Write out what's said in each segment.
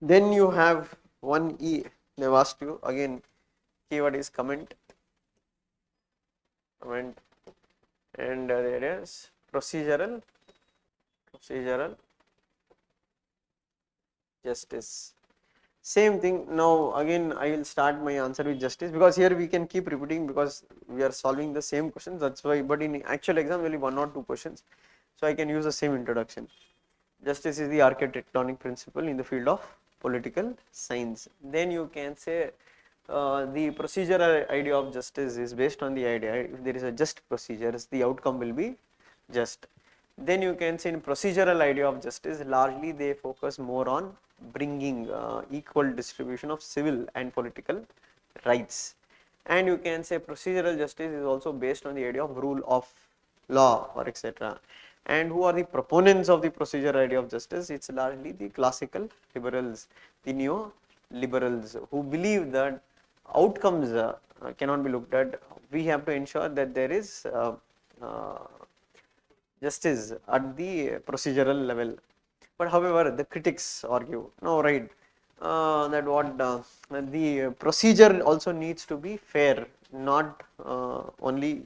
Then you have 1E, they've asked you again, keyword is comment, and there is procedural justice. Same thing. Now again I will start my answer with justice, because here we can keep repeating because we are solving the same questions, that's why. But in actual exam only 1 or 2 questions, so I can use the same introduction. Justice is the architectonic principle in the field of political science. Then you can say the procedural idea of justice is based on the idea if there is a just procedures, the outcome will be just. Then you can say in procedural idea of justice, largely they focus more on bringing equal distribution of civil and political rights. And you can say procedural justice is also based on the idea of rule of law or etc. And who are the proponents of the procedural idea of justice? It's largely the classical liberals, the neo-liberals, who believe that outcomes cannot be looked at. We have to ensure that there is uh, justice at the procedural level. But however, the critics argue, no, right, that what the procedure also needs to be fair, not only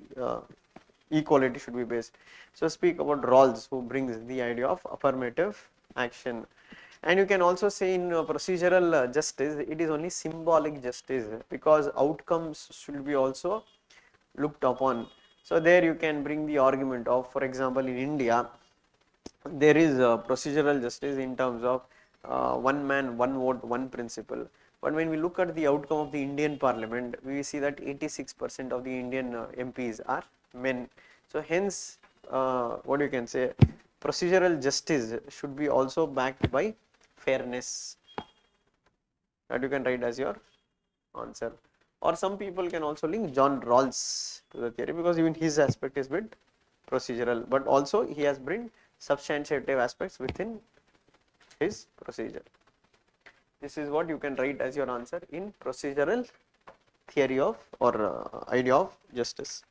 equality should be based. So speak about Rawls, who brings the idea of affirmative action. And you can also say in procedural justice, it is only symbolic justice, because outcomes should be also looked upon. So there you can bring the argument of, for example, in India, there is procedural justice in terms of one man, one vote, one principle. But when we look at the outcome of the Indian Parliament, we see that 86% of the Indian MPs are men. So hence, what you can say, procedural justice should be also backed by fairness. That you can write as your answer. Or some people can also link John Rawls to the theory, because even his aspect is bit procedural, but also he has bring substantive aspects within his procedure. This is what you can write as your answer in procedural theory of or idea of justice.